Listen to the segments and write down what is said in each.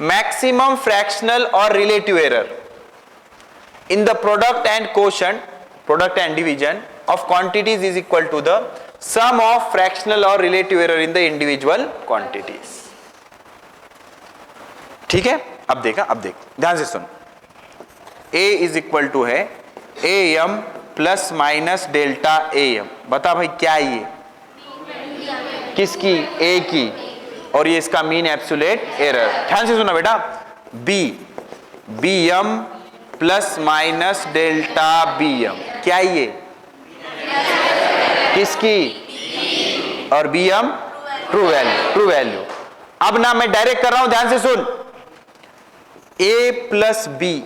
Maximum fractional और relative error in the product and quotient, product and division of quantities is equal to the sum of fractional और relative error in the individual quantities. ठीक है, अब देख ध्यान से सुन। A इज इक्वल टू है AM plus minus delta AM। बता भाई क्या ये, किसकी? A की, और ये इसका मीन एब्सोल्यूट एरर। ध्यान से सुना बेटा, BM plus minus delta BM, क्या ये? किसकी? और BM ट्रू वैल्यू। अब ना मैं डायरेक्ट कर रहा हूं, ध्यान से सुन। A प्लस B,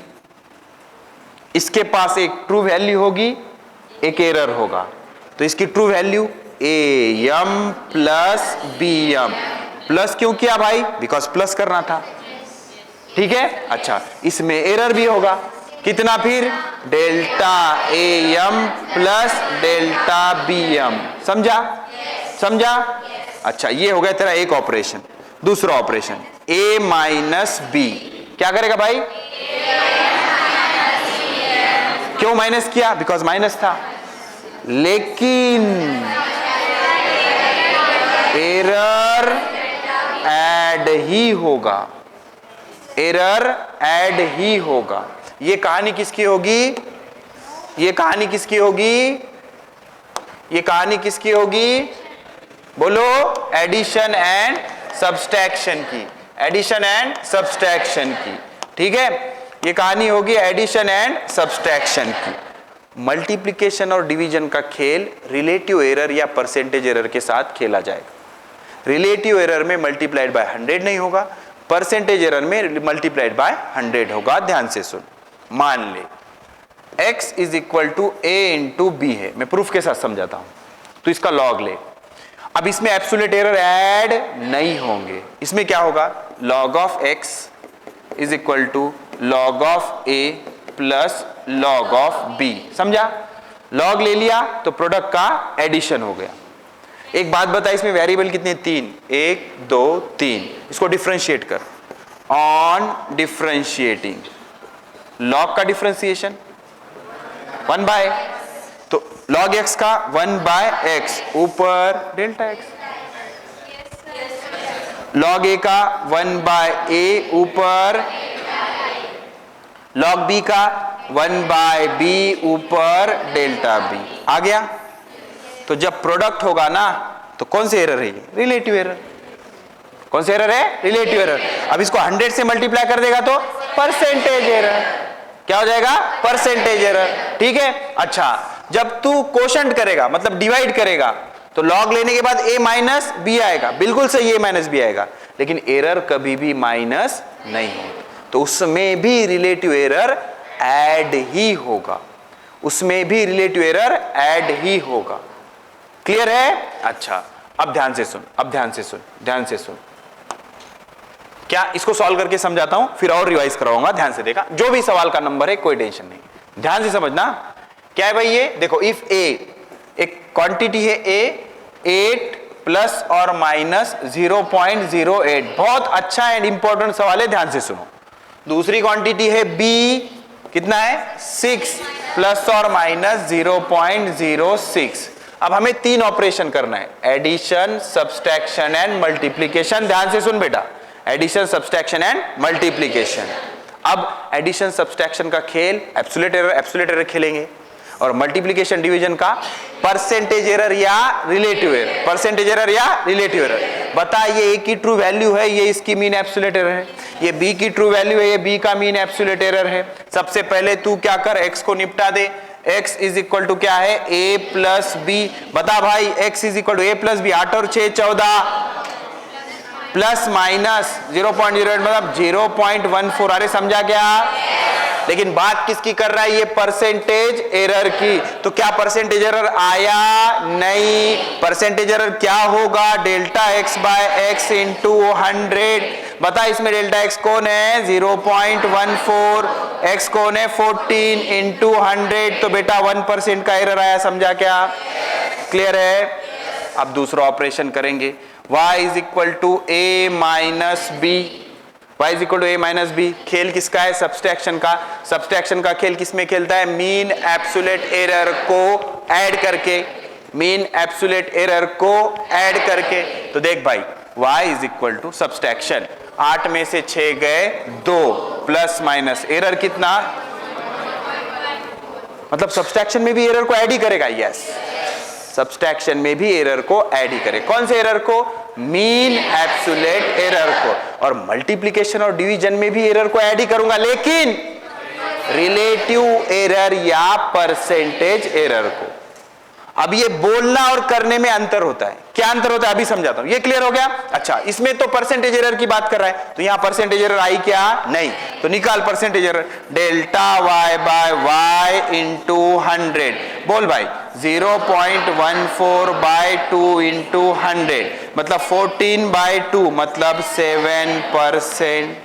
इसके पास एक ट्रू वैल्यू होगी, एक एरर होगा, तो इसकी true value AM plus BM। Plus क्यों किया भाई? बिकॉज प्लस करना था। ठीक है, अच्छा, इसमें एरर भी होगा, कितना फिर? Delta AM plus delta BM। समझा? अच्छा, ये हो गया तेरा एक ऑपरेशन। दूसरा ऑपरेशन A माइनस B, क्या करेगा भाई? क्यों माइनस किया? बिकॉज माइनस था, लेकिन एरर ऐड ही होगा, एरर ऐड ही होगा। ये कहानी किसकी होगी? ये कहानी किसकी होगी? ये कहानी किसकी होगी? बोलो, एडिशन एंड सब्सट्रैक्शन की, एडिशन एंड सब्सट्रैक्शन की। ठीक है, ये कहानी होगी एडिशन एंड सब्सट्रैक्शन की। मल्टीप्लिकेशन और डिवीजन का खेल रिलेटिव एरर या परसेंटेज एरर के साथ खेला जाएगा। रिलेटिव एरर में मल्टीप्लाइड बाय 100 नहीं होगा, परसेंटेज एरर में मल्टीप्लाइड बाय 100 होगा। ध्यान से सुन, मान ले x is equal to a into b है, मैं प्रूफ के साथ समझाता हूं, तो इसका लॉग ले। अब इसमें एब्सोल्यूट एरर ऐड नहीं होंगे, इसमें क्या होगा? Log of x is equal to log of a plus log of b। समझा? लॉग ले लिया तो प्रोडक्ट का एडिशन हो गया। एक बात बता, इसमें वेरिएबल कितने? 3, 1 2 3। इसको डिफरेंशिएट कर। ऑन डिफरेंशिएटिंग, लॉग का डिफरेंशिएशन 1 बाय, तो लॉग x का 1 बाय x ऊपर डेल्टा x, लॉग a का 1 बाय a ऊपर, लॉग b का 1 बाय b ऊपर डेल्टा b। आ गया? तो जब प्रोडक्ट होगा ना, तो कौन से एरर है ये? Relative error. कौन से एरर है? Relative error. अब इसको 100 से मल्टीप्लाई कर देगा तो परसेंटेज एरर। क्या हो जाएगा? Percentage error. ठीक है, अच्छा, जब तू कोशंट करेगा, मतलब डिवाइड करेगा, तो लॉग लेने के बाद a माइनस b आएगा, बिल्कुल सही, a माइनस b आएगा, लेकिन एरर कभी भी माइनस नहीं होगा, तो उसमें भी रिलेटिव एरर ऐड ही होगा, उसमें भी रिलेटिव एरर ऐड ही होगा। क्लियर है? अच्छा, अब ध्यान से सुन, क्या इसको सॉल्व करके समझाता हूं, फिर और रिवाइज कराऊंगा। ध्यान से देखा, जो भी सवाल का नंबर है कोई टेंशन नहीं, ध्यान से समझना। क्या है भाई ये? देखो, इफ a एक क्वांटिटी है a 8 प्लस और माइनस 0.08, बहुत अच्छा एंड इंपॉर्टेंट सवाल है, ध्यान से सुनो। दूसरी क्वांटिटी है b, कितना है? 6 प्लस और माइनस 0.06। अब हमें 3 ऑपरेशन करना है, एडिशन, सब्सट्रैक्शन एंड मल्टीप्लीकेशन। ध्यान से सुन बेटा, एडिशन, सब्सट्रैक्शन एंड मल्टीप्लीकेशन। अब एडिशन सब्सट्रैक्शन का खेल एब्सोल्यूट एरर खेलेंगे, और मल्टीप्लीकेशन डिवीजन का परसेंटेज एरर या रिलेटिव एरर, परसेंटेज एरर या रिलेटिव एरर। बता, ये a की ट्रू वैल्यू है, ये इसकी मीन एब्सोल्यूट एरर है, ये b की ट्रू वैल्यू है, ये b का मीन एब्सोल्यूट एरर है। सबसे पहले तू क्या कर, x को निपटा दे। x इज इक्वल टू क्या है? a plus b। बता भाई, x is equal to a plus b, 8 और 6 14, प्लस माइनस 0.08 मतलब 0.14। अरे समझा क्या? लेकिन बात किसकी कर रहा है? ये परसेंटेज एरर की। तो क्या परसेंटेज एरर आया? नहीं। परसेंटेज एरर क्या होगा? Delta x by x into 100। बता, इसमें डेल्टा x कौन है? 0.14, x कौन है? 14 इंटू 100, तो बेटा 1% का एरर आया। समझा क्या? क्लियर है? अब दूसरा ऑपरेशन करेंगे, y is equal to a minus b। y is equal to A minus B. खेल किसका है? सब्सट्रैक्शन का। सब्सट्रैक्शन का खेल किसमें खेलता है? मीन एब्सोल्यूट एरर को ऐड करके, मीन एब्सोल्यूट एरर को ऐड करके। तो देख भाई y is equal to subtraction, 8 में से 6 गए 2, प्लस माइनस एरर कितना, मतलब सब्सट्रैक्शन में भी एरर को ऐड ही करेगा। यस, सब्सट्रैक्शन में भी एरर को ऐड ही करे। कौन से एरर को? मीन एब्सोल्यूट एरर को। और मल्टीप्लिकेशन और डिवीजन में भी एरर को ऐड ही करूंगा, लेकिन रिलेटिव एरर या परसेंटेज एरर को। अब ये बोलना और करने में अंतर होता है। क्या अंतर होता है अभी समझाता हूं। ये क्लियर हो गया? अच्छा, इसमें तो परसेंटेज एरर की बात कर रहा है, तो यहां परसेंटेज एरर आई क्या? नहीं। तो निकाल percentage error. Delta y by y into 100। बोल भाई 0.14 बाय 2 इंटू 100 मतलब 14 बाय 2 मतलब 7%।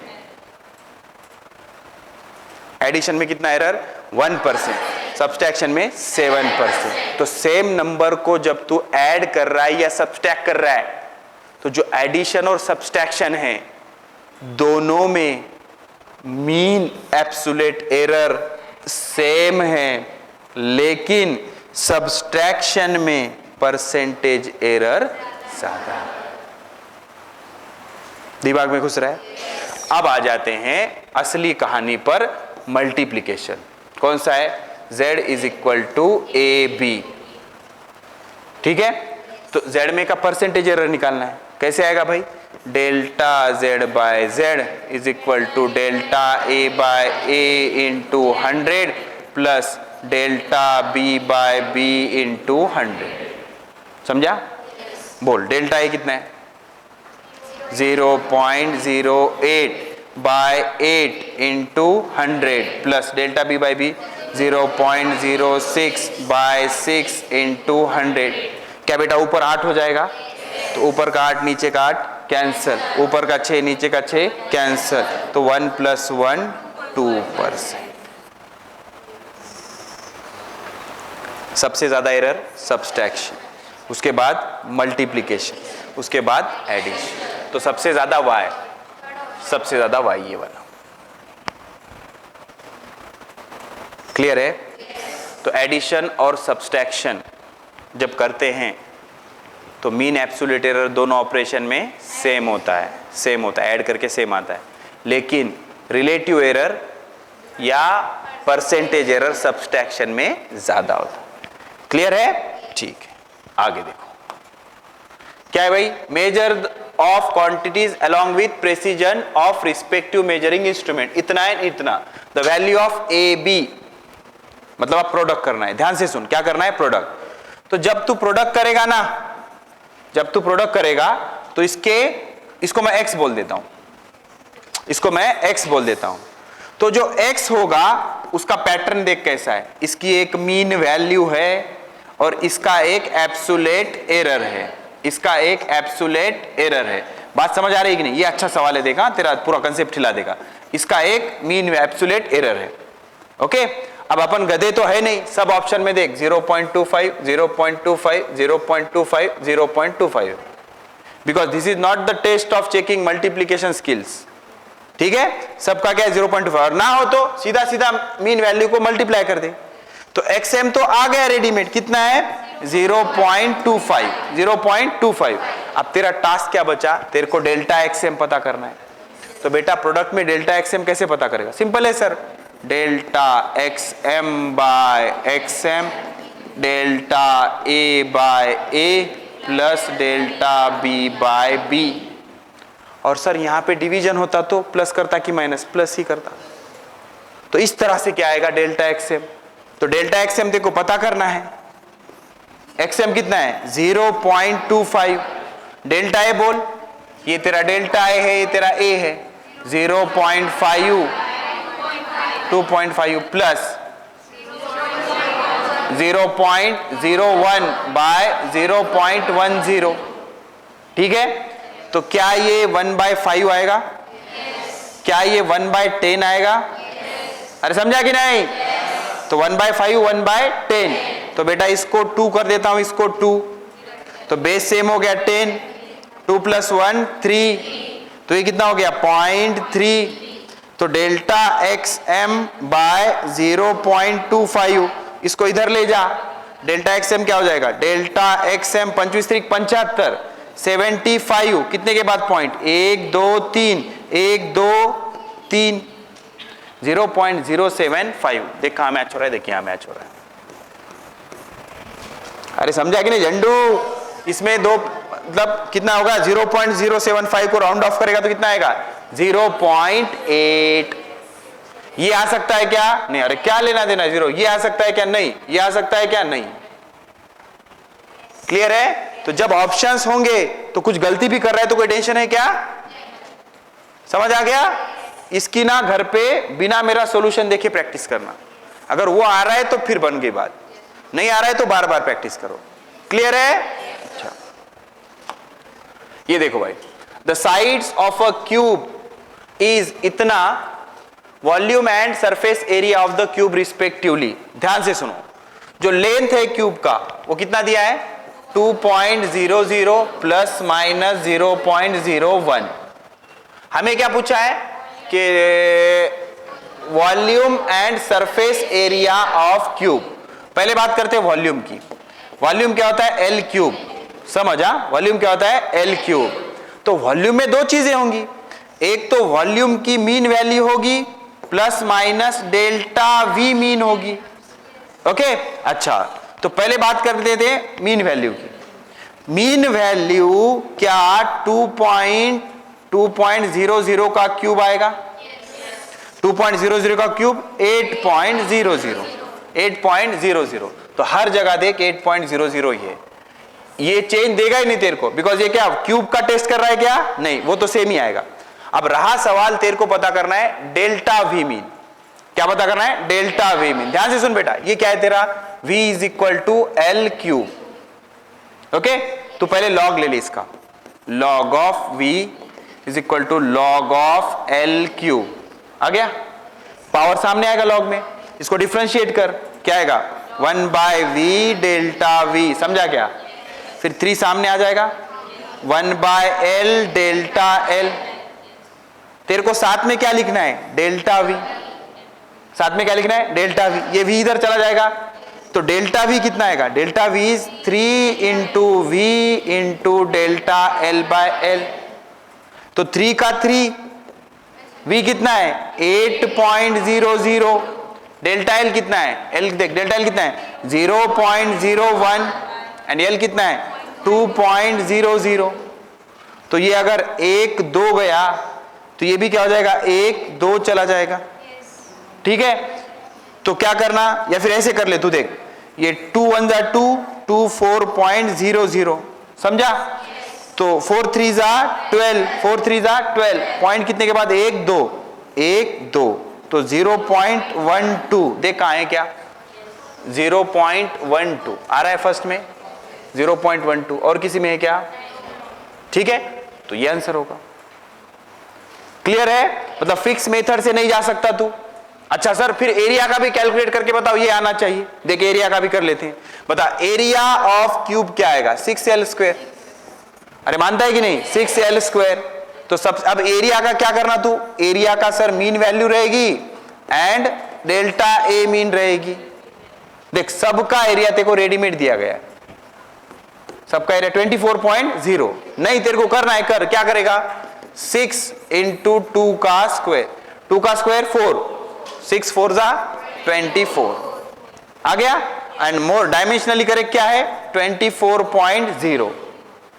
एडिशन में कितना एरर? 1%। सब्सट्रैक्शन में 7%। तो सेम नंबर को जब तू ऐड कर रहा है या सब्सट्रैक्ट कर रहा है, तो जो एडिशन और सब्सट्रैक्शन है दोनों में मीन एब्सोल्यूट एरर सेम है, लेकिन सब्सट्रैक्शन में परसेंटेज एरर ज्यादा। दिमाग में घुस रहा है? अब आ जाते हैं असली कहानी पर, मल्टीप्लिकेशन। कौन सा है? z is equal to A B. ठीक है, तो z में का परसेंटेज एरर निकालना है। कैसे आएगा भाई? Delta z by z is equal to delta a by a into 100 plus delta b by b into 100। समझा? बोल डेल्टा a कितना है? 0.08 by 8 into 100 plus delta b by b 0.06 by 6 into 100। क्या बेटा ऊपर 8 हो जाएगा? तो ऊपर का 8 नीचे का 8 कैंसल, ऊपर का 6 नीचे का 6 कैंसल, तो 1 + 1 2%। सबसे ज्यादा एरर सब्सट्रैक्शन, उसके बाद मल्टीप्लिकेशन, उसके बाद एडिशन। तो सबसे ज्यादा y, सबसे ज्यादा y ये वाला। क्लियर है? तो एडिशन और सब्सट्रैक्शन जब करते हैं तो मीन एब्सोल्यूट एरर दोनों ऑपरेशन में सेम होता है, सेम होता है, ऐड करके सेम आता है, लेकिन रिलेटिव एरर या परसेंटेज एरर सब्सट्रैक्शन में ज्यादा होता है। क्लियर है? ठीक है, आगे देखो क्या है भाई? Measure of quantities along with precision of respective measuring instrument. इतना है, इतना the value of A B, मतलब आप प्रोडक्ट करना है। ध्यान से सुन, क्या करना है? प्रोडक्ट। तो जब तू प्रोडक्ट करेगा ना, जब तू प्रोडक्ट करेगा तो इसको मैं x बोल देता हूं, इसको मैं x बोल देता हूं। तो जो x होगा उसका पैटर्न देख कैसा है। इसकी एक मीन वैल्यू है और इसका एक एब्सोल्यूट एरर है, इसका एक एब्सोल्यूट एरर है। बात समझ आ रही है कि नहीं? ये अच्छा सवाल है, देखा तेरा पूरा कंसेप्ट हिला देगा। इसका एक मीन एब्सोल्यूट एरर है। ओके, अब अपन गधे तो है नहीं, सब ऑप्शन में देख 0.25 0.25 0.25 0.25, because this is not the test of checking multiplication skills. ठीक है, सबका क्या है? 0.25, और ना हो तो सीधा सीधा मीन वैल्यू को मल्टीप्लाई कर दे। तो XM तो आ गया रेडीमेड, कितना है? 0.25 0.25। अब तेरा टास्क क्या बचा? तेरे को डेल्टा XM पता करना है। तो बेटा प्रोडक्ट में डेल्टा XM कैसे पता करेगा? सिंपल है sir, delta XM by XM delta A by A plus delta B by B। और सर यहां पे डिवीजन होता तो प्लस करता कि माइनस? प्लस ही करता। तो इस तरह से क्या आएगा? Delta XM। तो डेल्टा XM देखो पता करना है। XM कितना है? 0.25। डेल्टा A बोल, ये तेरा डेल्टा A है, ये तेरा A है। 0.5 2.5 प्लस 0.01 बाय 0.10। ठीक है, तो क्या ये 1/5 आएगा? क्या ये 1/10 आएगा? अरे समझा कि नहीं? तो 1/5 1/10। तो बेटा इसको 2 कर देता हूं, इसको 2, तो बेस सेम हो गया 10, 2 + 1 3 तो ये कितना हो गया 0.3, तो डेल्टा एक्स एम बाय 0.25, इसको इधर ले जा, डेल्टा एक्स एम क्या हो जाएगा, डेल्टा एक्स एम 25 3 75, 75 कितने के बाद पॉइंट 1 2 3 1 2 3, 0.075। देख कहां मैच हो रहा है, देखिए यहां मैच हो रहा है। अरे समझा कि नहीं झंडू, इसमें दो मतलब कितना होगा, 0.075 को राउंड ऑफ करेगा तो कितना आएगा 0.8। ये आ सकता है क्या, नहीं, अरे क्या लेना देना जीरो, ये आ सकता है क्या, नहीं, ये आ सकता है क्या, नहीं। क्लियर है? तो जब ऑप्शंस होंगे तो कुछ गलती भी कर रहा है तो कोई टेंशन है क्या, समझ आ गया? इसकी ना घर पे बिना मेरा सॉल्यूशन देखे प्रैक्टिस करना, अगर वो आ रहा है तो फिर बन गई बात, नहीं आ रहा है तो बार बार प्रैक्टिस करो। क्लियर है? अच्छा, ये देखो भाई, the sides of a cube is इतना, volume and surface area of the cube respectively. ध्यान से सुनो, जो लेंथ है क्यूब का वो कितना दिया है 2.00 प्लस माइनस 0.01। हमें क्या पूछा है कि volume and surface area of cube. पहले बात करते हैं वॉल्यूम की। वॉल्यूम क्या होता है, एल क्यूब, समझा? वॉल्यूम क्या होता है, एल क्यूब। तो वॉल्यूम में दो चीजें होंगी, एक तो वॉल्यूम की मीन वैल्यू होगी plus minus delta we mean होगी। ओके, अच्छा, तो पहले बात कर देते हैं मीन वैल्यू की। मीन वैल्यू क्या 2.00 का क्यूब आएगा, 2.00 का क्यूब 8.00। तो हर जगह देख 8.00 ही है, ये चेंज देगा ही नहीं तेरे को, बिकॉज ये क्या क्यूब का टेस्ट कर रहा है क्या, नहीं, वो तो सेम ही आएगा। अब रहा सवाल तेरे को पता करना है डेल्टा वी मीन। क्या पता करना है, डेल्टा वी मीन। ध्यान से सुन बेटा, ये क्या है तेरा v is equal to L cube. Okay, तो पहले लॉग ले ली इसका, log of v is equal to log of L cube. आ गया, पावर सामने आएगा लॉग में, इसको डिफरेंशिएट कर, क्या आएगा 1 बाय वी डेल्टा वी, समझा क्या? फिर 3 सामने आ जाएगा, 1 बाय एल डेल्टा एल। तेरे को साथ में क्या लिखना है, डेल्टा वी, साथ में क्या लिखना है, डेल्टा वी। ये वी इधर चला जाएगा तो डेल्टा वी कितना आएगा, delta V is 3 into V into delta L by L. तो 3 का 3, वी कितना है 8.00, डेल्टा एल कितना है, एल देख, डेल्टा एल कितना है 0.01 एंड एल कितना है 2.00। तो ये अगर 1 2 गया तो ये भी क्या हो जाएगा 1 2 चला जाएगा। ठीक है, तो क्या करना, या फिर ऐसे कर ले तू, देख ये 2 1 जा 2, 2 4.00, समझा? तो 4 3 जा 12, 4 3 जा 12, पॉइंट कितने के बाद 1 2 1 2, तो 0.12। देख कहां है, क्या 0.12 आ रहा है फर्स्ट में, 0.12, और किसी में है क्या? ठीक है, तो ये आंसर होगा। क्लियर है? मतलब फिक्स मेथड से नहीं जा सकता तू। अच्छा सर, फिर एरिया का भी कैलकुलेट करके बताओ, ये आना चाहिए। देख एरिया का भी कर लेते हैं, बता एरिया ऑफ क्यूब क्या आएगा 6l स्क्वायर। अरे मानता है कि नहीं, 6l स्क्वायर। तो सब, अब एरिया का क्या करना तू, एरिया का सर मीन वैल्यू रहेगी एंड डेल्टा ए मीन रहेगी। देख सबका एरिया तेरे को रेडीमेड दिया गया है, सबका एरिया 24.0। नहीं तेरे को करना है, कर, क्या करेगा 6 इंटू 2 का स्क्वायर, 2 का स्क्वायर 4, 6 4 जा 24 आ गया, एंड मोर डायमेंशनली करेक्ट क्या है 24.0।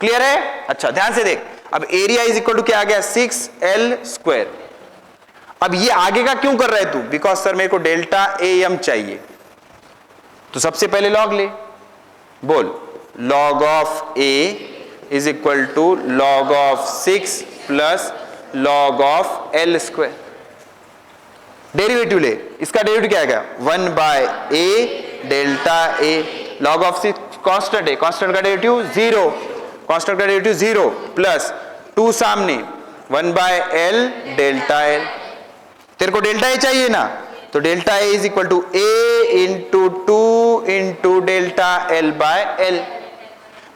क्लियर है? अच्छा ध्यान से देख, अब एरिया इज इक्वल टू क्या आ गया 6l स्क्वायर। अब ये आगे का क्यों कर रहा है तू, बिकॉज सर मेरे को डेल्टा एम चाहिए। तो सबसे पहले लॉग ले, बोल log of A is equal to log of 6 प्लस log of L square. Derivative ले, इसका डेरिवेटिव क्या आएगा 1 by A delta A. Log of 6 constant है, कांस्टेंट का डेरिवेटिव 0, कांस्टेंट का डेरिवेटिव 0 प्लस 2 सामने 1 बाय एल डेल्टा एल। तेरे को डेल्टा ए चाहिए ना, तो delta A is equal to A into 2 into delta L by L.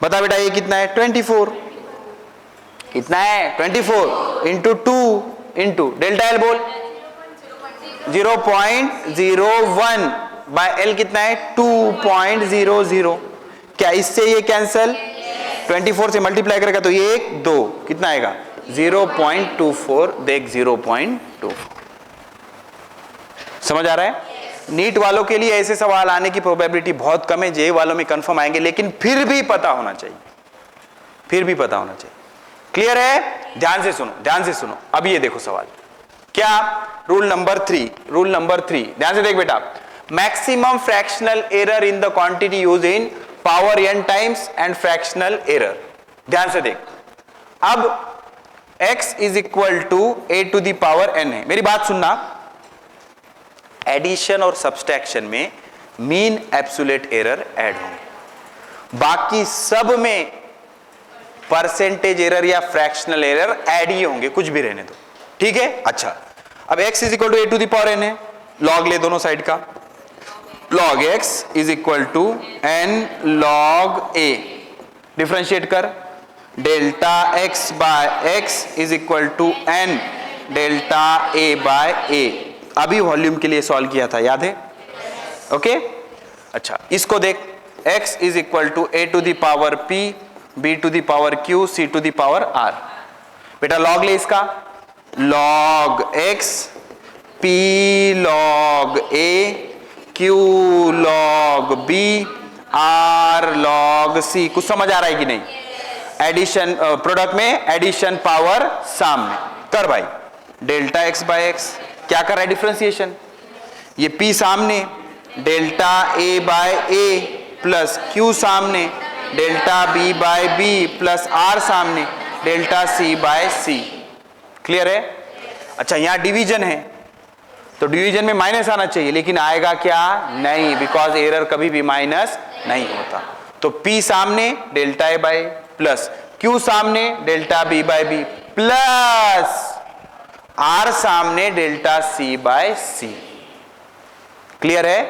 बता बेटा ये कितना है 24। कितना है 24 इंटू 2 इंटू डेल्टा एल बोल 0.01 बाय एल कितना है 2.00। क्या इससे ये कैंसल 24 से मल्टीप्लाई करेगा तो ये 1 2 कितना आएगा 0.24 देख 0.24। समझ आ रहा है? नीट वालों के लिए ऐसे सवाल आने की प्रोबेबिलिटी बहुत कम है, जे वालों में कंफर्म आएंगे, लेकिन फिर भी पता होना चाहिए, फिर भी पता होना चाहिए। क्लियर है? ध्यान से सुनो, ध्यान से सुनो। अब ये देखो सवाल क्या, रूल नंबर 3, रूल नंबर 3 ध्यान से देख बेटा, maximum fractional error in the quantity use in power n times and fractional error. ध्यान से देख, अब x is equal to a to the power n है। मेरी बात सुनना, एडिशन और सब्सट्रैक्शन में मीन एब्सोल्यूट एरर ऐड होंगे, बाकी सब में परसेंटेज एरर या फ्रैक्शनल एरर ऐड ही होंगे, कुछ भी रहने दो, ठीक है? अच्छा, अब x is equal to a to the power n है, लॉग ले दोनों साइड का, log x is equal to n log a, differentiate कर, delta x by x is equal to n delta a by a। अभी volume के लिए solve किया था, याद है? ओके अच्छा, इसको देख, x is equal to a to the power p b to the power q c to the power r। बेटा लॉग ले इसका, log x p log a q log b r log c। कुछ समझ आ रहा है कि नहीं? Addition product में एडिशन पावर सामने कर भाई, डेल्टा x बाय x क्या कर रहा है डिफरेंशिएशन, ये p सामने delta a by a plus q सामने delta b by b plus r सामने delta c by c। Clear है? अच्छा, यहां डिवीजन है तो डिवीजन में माइनस आना चाहिए, लेकिन आएगा क्या? नहीं, बिकॉज एरर कभी भी माइनस नहीं होता। तो p सामने delta a by plus q सामने delta b by b plus r सामने delta c by c। Clear है?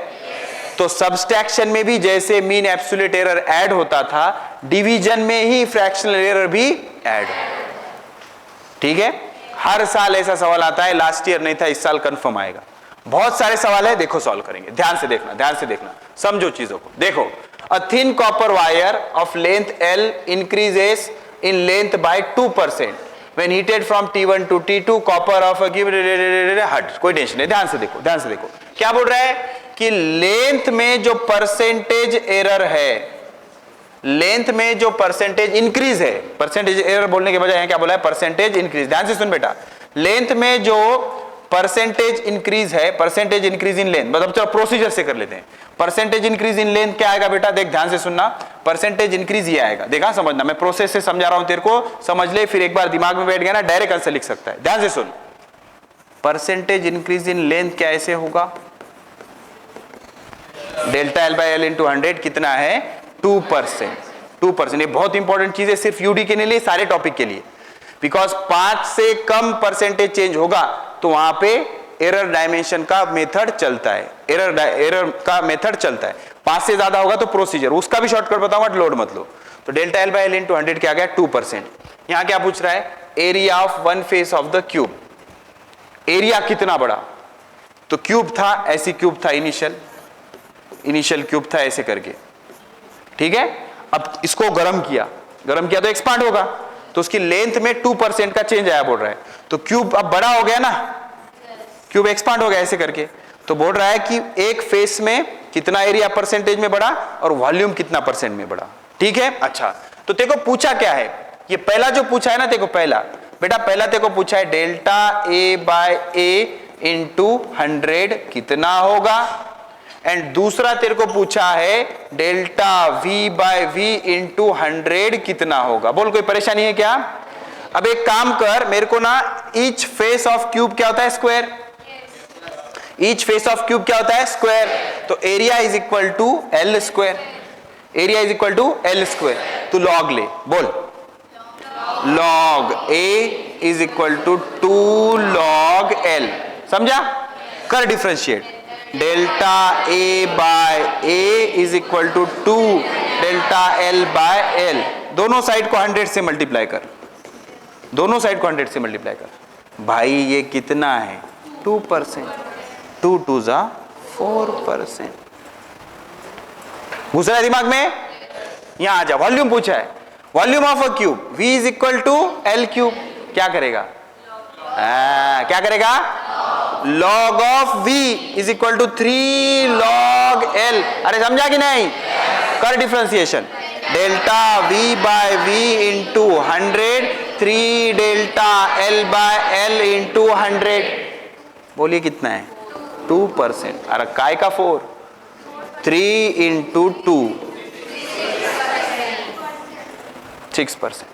तो सब्सट्रैक्शन में भी जैसे मीन एब्सोल्यूट एरर ऐड होता था, डिवीजन में ही फ्रैक्शनल एरर भी ऐड हो। ठीक है? हर साल ऐसा सवाल आता है, लास्ट ईयर नहीं था, इस साल कंफर्म आएगा। बहुत सारे सवाल है, देखो सॉल्व करेंगे, ध्यान से देखना, ध्यान से देखना, समझो चीजों को। देखो, a thin copper wire of length L increases in length bye 2% when heated from T1 to T2 copper of a हट, कोई टेंशन नहीं, ध्यान से देखो, ध्यान से देखो। क्या बोल रहा है कि लेंथ में जो परसेंटेज एरर है, लेंथ में जो परसेंटेज इंक्रीज है, परसेंटेज एरर बोलने के बजाय यहां क्या बोला है? Percentage increase. ध्यान से सुन बेटा, लेंथ में जो परसेंटेज इंक्रीज है, परसेंटेज इंक्रीज इन लेंथ, मतलब चलो प्रोसीजर से कर लेते हैं। परसेंटेज इंक्रीज इन लेंथ क्या आएगा बेटा? देख ध्यान से सुनना, परसेंटेज इंक्रीज ये आएगा, देखा समझना, मैं प्रोसेस से समझा रहा हूं तेरे को, समझ ले, फिर एक बार दिमाग में बैठ गया ना, डायरेक्ट आंसर लिख सकता है। ध्यान से सुन, परसेंटेज इंक्रीज इन लेंथ क्या ऐसे होगा? Delta L by L into 100 कितना है? 2%। 2%, ये बहुत इंपॉर्टेंट चीज है, सिर्फ यूडी के लिए, सारे टॉपिक के लिए। बिकॉज 5 से कम परसेंटेज चेंज होगा तो वहां पे एरर डायमेंशन का मेथड चलता है, एरर का मेथड चलता है। 5 से ज्यादा होगा तो प्रोसीजर, उसका भी शॉर्टकट बताऊंगा, लोड मत लो। तो delta L by L into 100 क्या गया? 2%। यहां क्या पूछ रहा है? Area of one face of the cube. Area कितना बड़ा? तो क्यूब था, ऐसी क्यूब था, इनिशियल क्यूब था ऐसे करके, ठीक है? अब इसको गर्म किया तो एक्सपांड होगा, तो उसकी लेंथ में 2% का चेंज आया बोल रहा है। तो क्यूब अब बड़ा हो गया ना, क्यूब एक्सपांड हो गया ऐसे करके, तो बोल रहा है कि एक फेस में कितना एरिया परसेंटेज में बढ़ा और वॉल्यूम कितना परसेंट में बढ़ा। ठीक है? अच्छा, तो तेरे को पूछा क्या है? ये पहला जो पूछा है ना तेरे को, पहला तेरे को पूछा है delta A by A into 100 कितना होगा, एंड दूसरा तेरे को पूछा है delta V by V into 100 कितना होगा। बोल, कोई परेशानी है क्या? अब एक काम कर, मेरे को ना ईच फेस ऑफ क्यूब क्या होता है? Square. Each face of cube क्या होता है? स्क्वायर। तो area is equal to L square, area is equal to L square. तू लॉग ले, बोल, log A is equal to 2 log L. समझा? कर differentiate, delta A by A is equal to 2 delta L by L, दोनों side को 100 से multiply कर, दोनों साइड को 100 से मल्टीप्लाई कर। भाई ये कितना है? 2%। 2 2 जा 4%। घुस रहा है दिमाग में? यहां आ जा, वॉल्यूम पूछा है, volume of a cube V is equal to L cube. क्या करेगा? क्या करेगा? Log of V is equal to 3 log L। अरे समझा कि नहीं? कर differentiation. Delta V by V into 100, 3 delta L by L into 100। बोलिए कितना है? 2%। अरे काय का 4? 3 इंटू 2 6%।